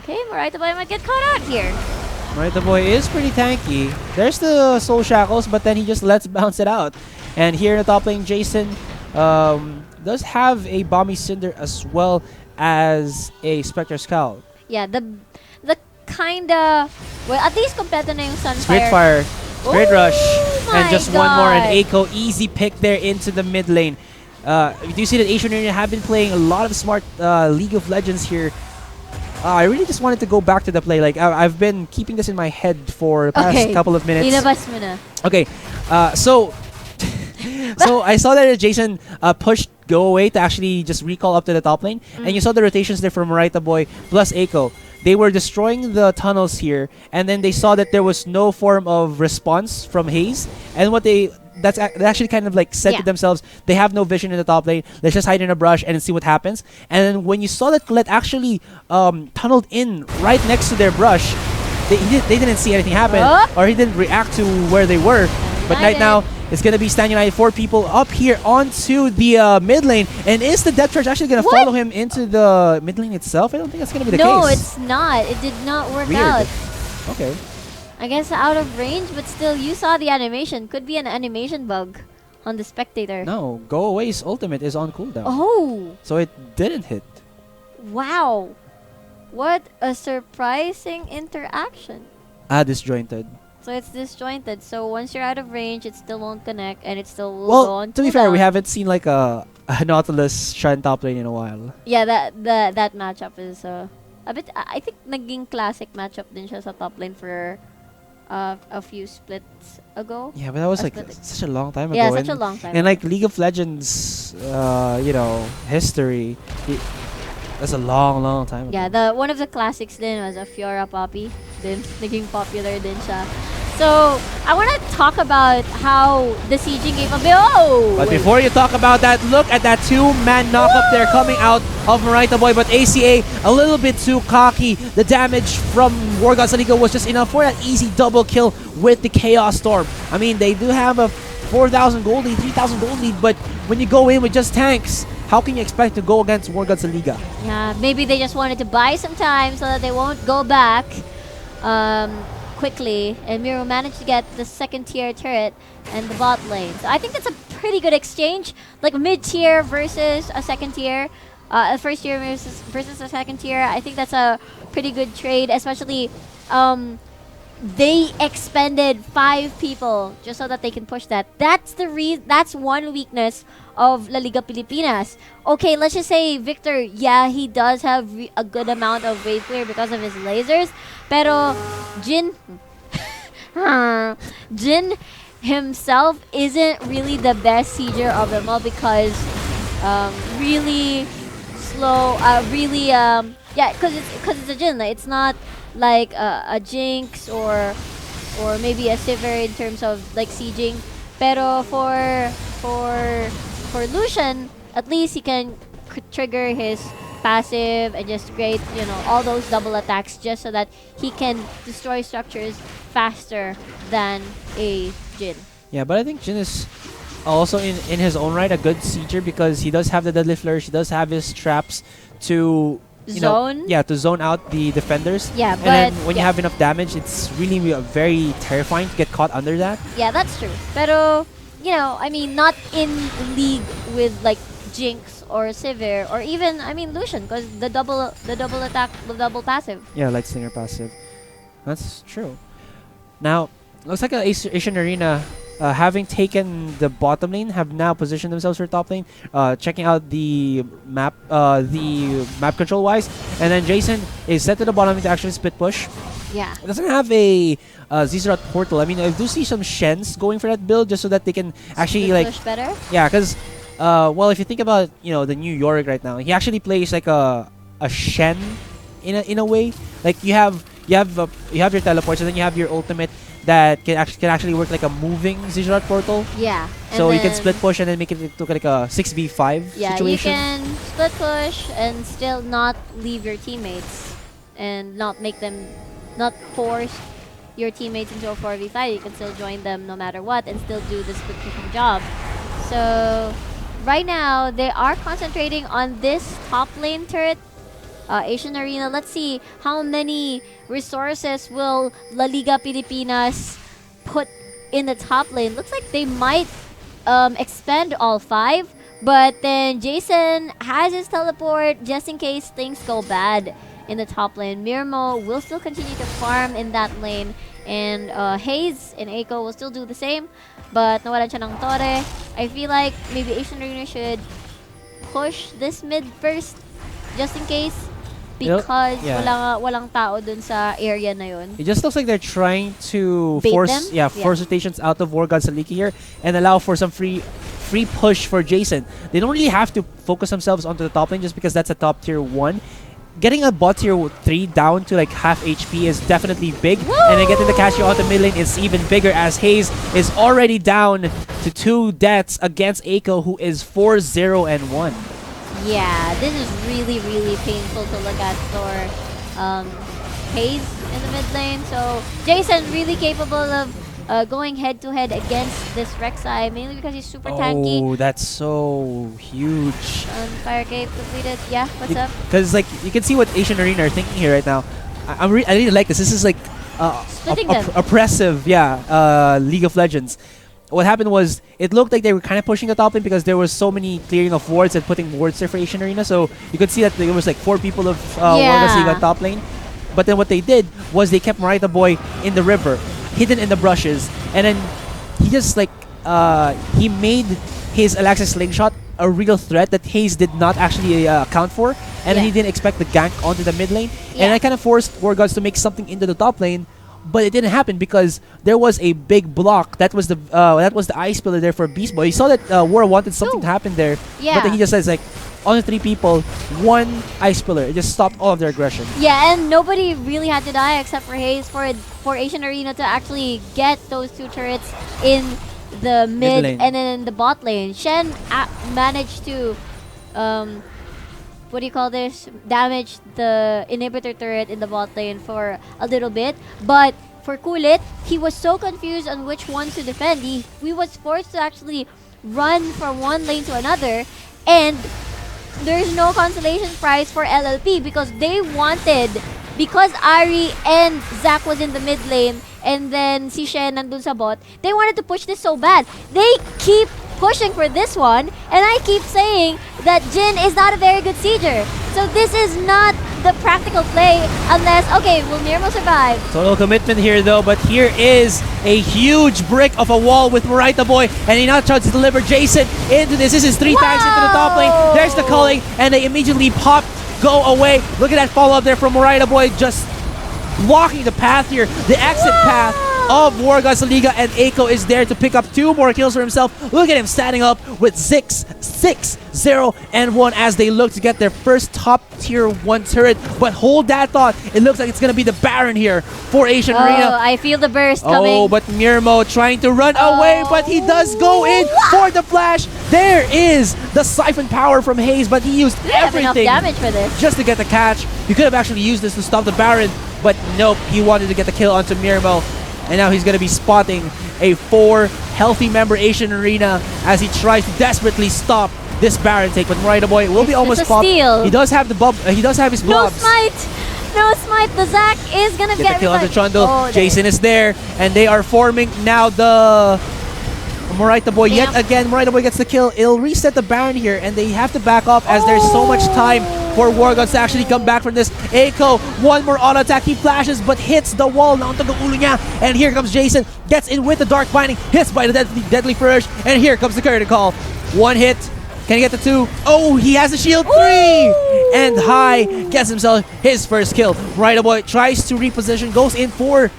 okay, Morita Boy might get caught out here. Morita Boy is pretty tanky. There's the Soul Shackles, but then he just lets bounce it out. And here in the top lane, Jason does have a Bomby Cinder as well as a Spectre Scout. Yeah, the kinda, well, at least kompleto na yung Sunfire. Spirit Fire, Spirit Rush, and just God. one more. And Aiko, easy pick there into the mid lane. You do see that Acion Llerena have been playing a lot of smart League of Legends here. I really just wanted to go back to the play. Like, I've been keeping this in my head for the past couple of minutes. Ilabas mo na. Okay, so I saw that Jason pushed Go Away to actually just recall up to the top lane. And you saw the rotations there from Morita Boy plus Aiko. They were destroying the tunnels here, and then they saw that there was no form of response from Haze. And what they actually kind of like said to themselves, they have no vision in the top lane. Let's just hide in a brush and see what happens. And then when you saw that Colette actually tunneled in right next to their brush, they didn't see anything happen, or he didn't react to where they were. But right now, it's going to be Stan United 4 people up here onto the mid lane. And is the depth charge actually going to follow him into the mid lane itself? I don't think that's going to be the case. No, it's not. It did not work out. Okay. I guess out of range, but still, you saw the animation. Could be an animation bug on the Spectator. No, Go Away's ultimate is on cooldown. Oh! So it didn't hit. Wow. What a surprising interaction. Disjointed. So it's disjointed. So once you're out of range, it still won't connect, and it still will go on. To be fair, we haven't seen like a Nautilus Shrine top lane in a while. Yeah, that matchup is a bit. I think naging classic matchup din siya sa top lane for a few splits ago. Yeah, but that was A like split- such a long time ago. Yeah, such a and, long time and ago. like League of Legends, history. That's a long time ago. Yeah, one of the classics din was a Fiora Poppy. Din, naging popular din siya. So, I want to talk about how the sieging game of But before you talk about that, look at that two-man knockup there coming out of Marita Boy. But ACA a little bit too cocky. The damage from Wargods.LLP was just enough for that easy double kill with the Chaos Storm. I mean, they do have a 4,000 gold lead, 3,000 gold lead, but when you go in with just tanks, how can you expect to go against Wargods.LLP? Yeah, maybe they just wanted to buy some time so that they won't go back quickly. And Miro managed to get the second tier turret and the bot lane. So I think that's a pretty good exchange. Like mid-tier versus a second tier. A first tier versus a second tier. I think that's a pretty good trade, especially they expended 5 people just so that they can push that. That's one weakness of La Liga Pilipinas. Okay, let's just say Victor, yeah, he does have a good amount of wave clear because of his lasers. Pero Jin Jin himself isn't really the best sieger of them all because really slow, yeah, because it's a Jin. Like, it's not like a Jinx or maybe a Sivir in terms of like sieging. Pero for Lucian, at least he can trigger his passive and just create, all those double attacks just so that he can destroy structures faster than a Jin. Yeah, but I think Jin is also in his own right a good sieger because he does have the deadly flourish, he does have his traps to to zone out the defenders. Yeah, and but then when you have enough damage, it's really very terrifying to get caught under that. Yeah, that's true. Pero I mean, not in league with like Jinx or Sivir or even Lucian, because the double attack, the double passive. Yeah, like Stinger passive. That's true. Now, looks like Asian Arena, having taken the bottom lane, have now positioned themselves for top lane. Checking out the map control wise, and then Jason is set to the bottom lane to actually split push. Yeah. It doesn't have a Zizrat portal. I mean, I do see some Shens going for that build just so that they can actually split push better. Yeah, because well, if you think about the new Yorick right now, he actually plays like a Shen in a way. Like you have your teleports, and then you have your ultimate that can actually work like a moving Zizrat portal. Yeah. So you can split push and then make it into like a 6v5 yeah, situation. You can split push and still not leave your teammates and not force your teammates into a 4v5. You can still join them no matter what and still do the split pushing job. So right now they are concentrating on this top lane turret. Asian Arena, let's see how many resources will La Liga Pilipinas put in the top lane. Looks like they might expend all 5, but then Jason has his teleport just in case things go bad in the top lane. Mirmo will still continue to farm in that lane, and Hayes and Eiko will still do the same, but nawalan siya ng Torre. I feel like maybe Asian Arena should push this mid first just in case, because walang tao dun sa area na yun. It just looks like they're trying to Bait force them? force rotations out of Wargods.LLP here and allow for some free push for Jason. They don't really have to focus themselves onto the top lane just because that's a top tier 1. Getting a bot tier 3 down to like half HP is definitely big. Woo! And then getting the Casio onto mid lane is even bigger, as Hayes is already down to 2 deaths against Eiko, who is 4-0-1. Yeah, this is really, really painful to look at for Hayes in the mid lane. So Jason really capable of going head-to-head against this Rek'Sai, mainly because he's super tanky. Oh, that's so huge. Fire Cave completed. Yeah, what's up? Because like you can see what Asian Arena are thinking here right now. I really like this. This is like oppressive, League of Legends. What happened was, it looked like they were kind of pushing the top lane because there was so many clearing of wards and putting wards there for Asian Arena. So you could see that there was like 4 people of Wargods League on top lane. But then what they did was they kept Marita Boy in the river, hidden in the brushes, and then he just like he made his Alaxis slingshot a real threat that Hayes did not actually account for, and he didn't expect the gank onto the mid lane, and I kind of forced Wargods to make something into the top lane. but it didn't happen because there was a big block. That was the ice pillar there for Beast Boy. He saw that War wanted something to happen there, but then he just says like, only 3 people, 1 ice pillar. It just stopped all of their aggression. Yeah, and nobody really had to die except for Hayes for Acion Arena to actually get those 2 turrets in the mid and then in the bot lane. Shen managed to what do you call this? Damage the inhibitor turret in the bot lane for a little bit, but for Kulit, he was so confused on which one to defend. He was forced to actually run from one lane to another, and there's no consolation prize for LLP because they wanted, because Ari and Zac was in the mid lane and then si Shen nandun sa bot, they wanted to push this so bad. They keep pushing for this one, and I keep saying that Jin is not a very good sieger. So this is not the practical play unless, okay, will Mirmo survive? Total commitment here though, but here is a huge brick of a wall with Moraita Boy, and he now tries to deliver Jason into this. This is 3 tags into the top lane. There's the culling, and they immediately pop, go away. Look at that follow-up there from Moraita Boy, just blocking the path here, the exit path of Wargods.LLP, and Aiko is there to pick up 2 more kills for himself. Look at him standing up with 6, 0, and 1 as they look to get their first top tier 1 turret. But hold that thought, it looks like it's going to be the Baron here for Acion Arena. I feel the burst coming. Oh, but Mirmo trying to run away, but he does go in for the flash. There is the siphon power from Hayes, but he used everything damage for this just to get the catch. You could have actually used this to stop the Baron, but nope, he wanted to get the kill onto Mirmo. And now he's going to be spotting a 4 healthy member Acion Arena as he tries to desperately stop this Baron take. But Moraita Boy will be almost popped. He does have the he does have his blobs. No smite! No smite! The Zac is going to get the kill onto Trundle. Jason is there, and they are forming now the Moraita Boy yet again. Moraita Boy gets the kill. It'll reset the Baron here, and they have to back off as there's so much time for Wargods to actually come back from this. Aiko, 1 more auto attack. He flashes but hits the wall. Naunta ng ulo niya. And here comes Jason. Gets in with the Dark Binding. Hits by the deadly Flourish. And here comes the Curtain Call. 1 hit. Can he get the 2? Oh, he has a shield. 3! And High gets himself his first kill. Moraita Boy tries to reposition. Goes in for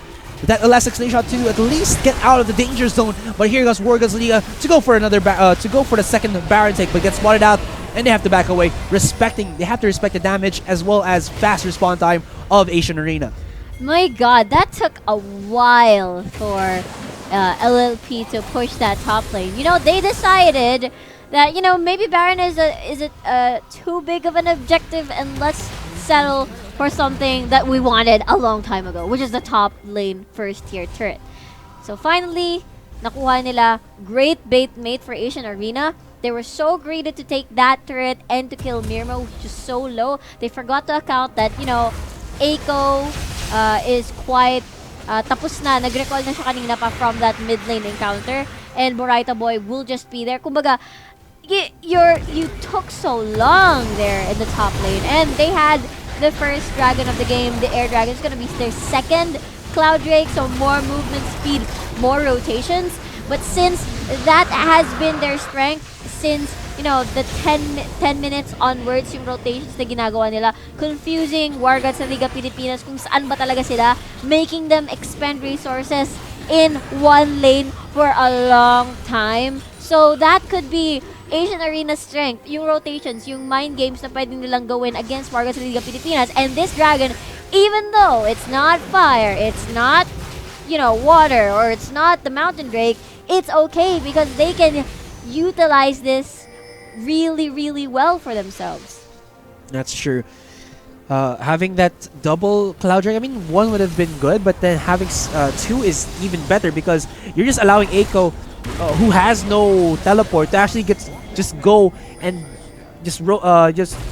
that elastic slingshot to at least get out of the danger zone. But here goes Wargods.LLP to go for another to go for the second Baron take, but gets spotted out, and they have to back away. They have to respect the damage as well as fast respawn time of Acion Arena. My God, that took a while for LLP to push that top lane. You know, they decided that, you know, maybe Baron is too big of an objective, and let's settle for something that we wanted a long time ago, which is the top lane first tier turret. So finally, nakuha nila. Great bait mate for Acion Arena. They were so greedy to take that turret and to kill Mirmo, which is so low. They forgot to account that, you know, Aiko is quite tapos na. Nag-recall na siya kanina pa from that mid lane encounter, and Moraita Boy will just be there. Kumbaga, you took so long there in the top lane, and they had the first dragon of the game, the air dragon. Is going to be their second Cloud Drake, so more movement speed, more rotations. But since that has been their strength since, you know, the 10 minutes onwards, yung rotations na ginagawa nila, confusing Wargods sa Liga Pilipinas kung saan ba talaga sila, making them expend resources in one lane for a long time. So that could be Acion Arena's strength, yung rotations, yung mind games na pwede nilang gawin against Wargods sa Liga Pilipinas. And this dragon, even though it's not fire, it's not, you know, water, or it's not the Mountain Drake, it's okay because they can utilize this really, really well for themselves. That's true. Having that double Cloud Drake, I mean, 1 would have been good, but then having 2 is even better because you're just allowing Aiko, who has no teleport, to actually just go and just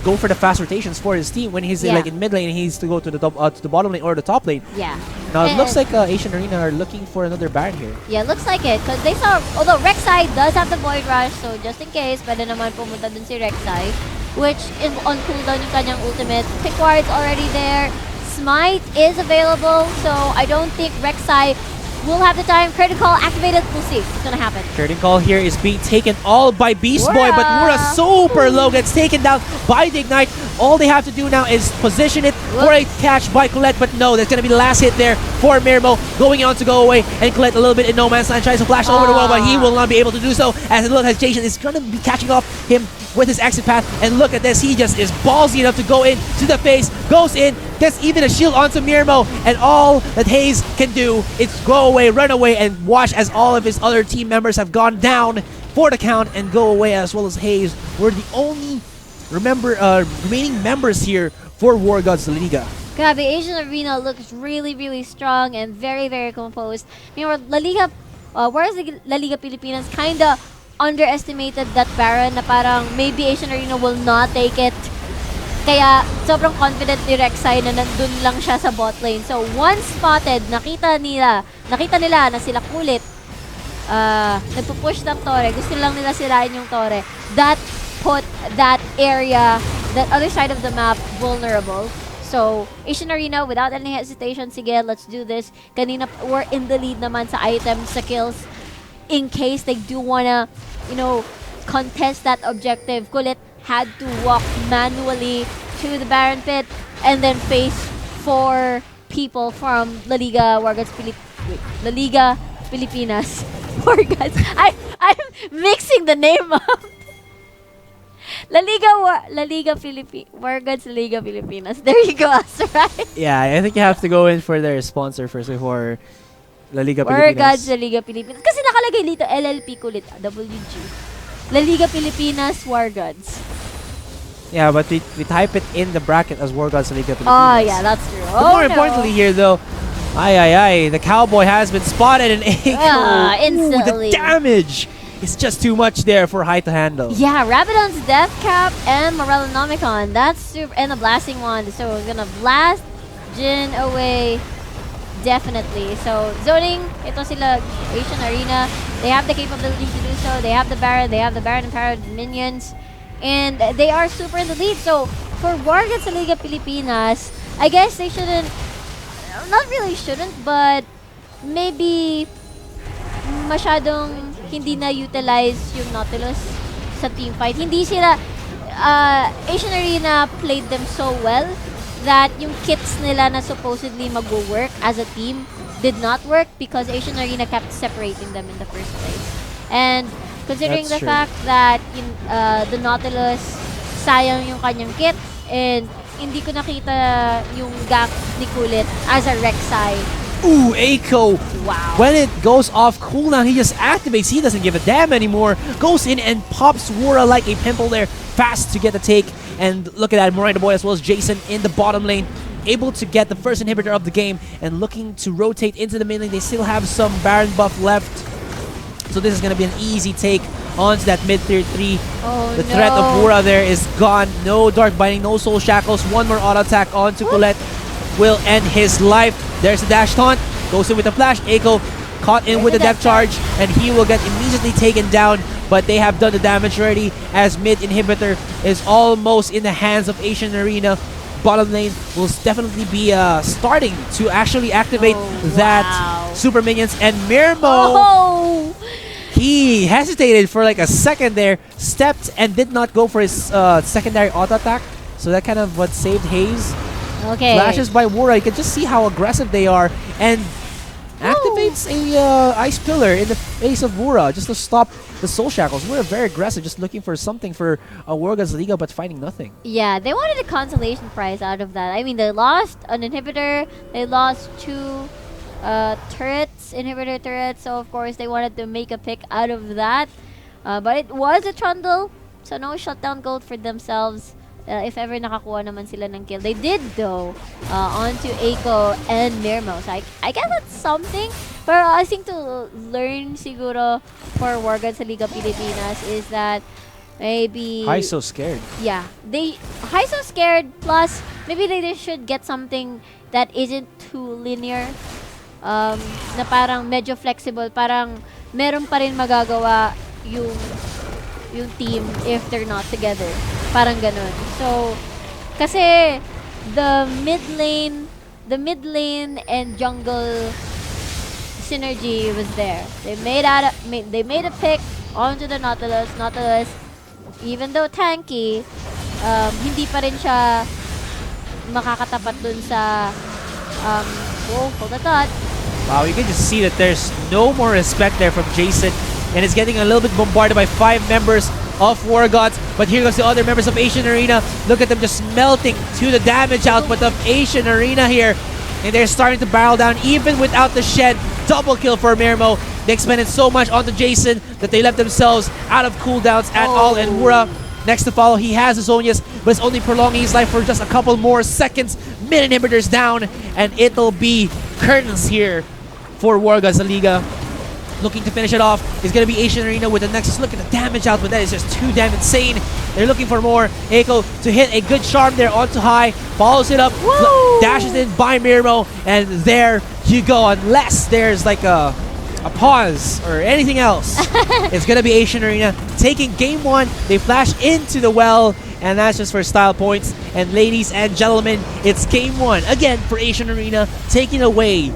go for the fast rotations for his team when he's like in mid lane and he's to go to the top, to the bottom lane or the top lane. Yeah. Now it looks like Acion Arena are looking for another Baron here. Yeah, looks like it because they saw, although Rek'Sai does have the Void Rush, so just in case, pwede naman pumunta dun si Rek'Sai, which is on cooldown yung kanyang ultimate. Pickward's already there. Smite is available, so I don't think Rek'Sai we'll have the time. Curtain call activated. We'll see what's gonna happen. Curtain call here is being taken all by Beast Boy, but Wura super low, gets taken down by the Ignite. All they have to do now is position it for a catch by Colette, but no, there's going to be the last hit there for Mirmo, going on to go away, and Colette a little bit in no man's land, tries to flash over the wall, but he will not be able to do so, as a little hesitation is going to be catching off him with his exit path. And look at this, he just is ballsy enough to go in to the face, goes in, gets even a shield onto Mirmo, and all that Hayes can do is go away, run away, and watch as all of his other team members have gone down for the count and go away, as well as Hayes. We're the only remaining members here for Wargods.LLP. Grabe, Asian Arena looks really, really strong and very, very composed. Meanwhile, La Liga, whereas La Liga Pilipinas kinda underestimated that Baron na parang maybe Asian Arena will not take it. Kaya sobrang confident ni Rek'Sai na nandun lang siya sa bot lane. So once spotted, nakita nila na sila kulit, nagpupush ng Torre, gusto lang nila sirain yung Torre. That put that area, that other side of the map, vulnerable. So, Asian Arena, without any hesitation, sige, let's do this. Kanina, we're in the lead naman sa items, sa kills. In case they do wanna, contest that objective, Kulit had to walk manually to the Baron Pit and then face 4 people from La Liga Pilipinas. Wargods. I'm mixing the name up. Wargods Liga Pilipinas. There you go, Asurai. Yeah, I think you have to go in for their sponsor first before La Liga Pilipinas. Wargods Liga Pilipinas. Kasi nakalagay dito, LLP kulit, WG. La Liga Pilipinas, Wargods. Yeah, but we type it in the bracket as Wargods Liga Pilipinas. Oh, yeah, that's true. But more importantly here, though, the Cowboy has been spotted and instantly. The damage is just too much there for Hai to handle. Yeah, Rabadon's Death Cap and Morellonomicon. That's super, and a blasting wand. So we're gonna blast Jin away. Definitely. So zoning, ito sila Asian Arena. They have the capability to do so. They have the Baron empowered minions. And they are super in the lead. So for Wargods sa Liga Pilipinas, I guess they shouldn't, not really shouldn't, but maybe masyadong hindi na utilize yung Nautilus sa team fight. Hindi sila, Asian Arena played them so well that yung kits nila na supposedly mag-work as a team did not work because Asian Arena kept separating them in the first place. And considering the fact that the Nautilus, sayang yung kanyang kit, and hindi ko nakita yung gank ni Kulit as a Rek'Sai. Ooh, Eiko. Wow. When it goes off cooldown, he just activates. He doesn't give a damn anymore. Goes in and pops Wura like a pimple there. Fast to get the take. And look at that, Morai the Boy as well as Jason in the bottom lane. Able to get the first inhibitor of the game and looking to rotate into the mid lane. They still have some Baron buff left. So this is going to be an easy take onto that mid tier 3. Oh, the threat of Wura there is gone. No Dark Binding, no Soul Shackles. One more auto attack onto Colette will end his life. There's the dash taunt. Goes in with the flash. Eiko caught in with the depth charge, and he will get immediately taken down. But they have done the damage already as mid inhibitor is almost in the hands of Asian Arena. Bottom lane will definitely be starting to actually activate that super minions. And Mirmo, he hesitated for like a second there, stepped and did not go for his secondary auto attack. So that kind of what saved Hayes. Okay. Flashes by Wura. You can just see how aggressive they are, and activates a Ice Pillar in the face of Wura just to stop the Soul Shackles. Wura very aggressive, just looking for something for Wargods.LLP, but finding nothing. Yeah, they wanted a consolation prize out of that. I mean, they lost an inhibitor, they lost 2 inhibitor turrets, so of course they wanted to make a pick out of that. But it was a trundle, so no shutdown gold for themselves. If ever nakakuha naman sila ng kill. They did though onto Eiko and Mirmo. So I guess that's something. But I think to learn siguro for Wargods sa Liga Pilipinas is that maybe High so scared. Yeah, High so scared. Plus maybe they just should get something that isn't too linear. Na parang medyo flexible. Parang meron pa rin magagawa yung team if they're not together. Parang ganun. So, kasi the mid lane and jungle synergy was there. They made a pick onto the Nautilus. Nautilus, even though tanky, hindi pa rin siya makakatapat dun sa hold the thought. Wow, you can just see that there's no more respect there from Jason, and it's getting a little bit bombarded by 5 members of Wargods. But here goes the other members of Acion Arena. Look at them just melting to the damage output of Acion Arena here. And they're starting to barrel down even without the shed. Double kill for Mirmo. They expended so much onto Jason that they left themselves out of cooldowns at all. And Wura next to follow. He has his Zonias, but it's only prolonging his life for just a couple more seconds. Mid inhibitors down, and it'll be curtains here for Wargods. The Liga looking to finish it off is going to be Acion Arena with the Nexus. Look at the damage output. That is just too damn insane. They're looking for more. Echo to hit a good charm there onto high. Follows it up. Dashes in by Mirmo. And there you go. Unless there's like a pause or anything else, it's going to be Acion Arena taking game 1. They flash into the well. And that's just for style points. And ladies and gentlemen, it's game 1 again for Acion Arena, taking away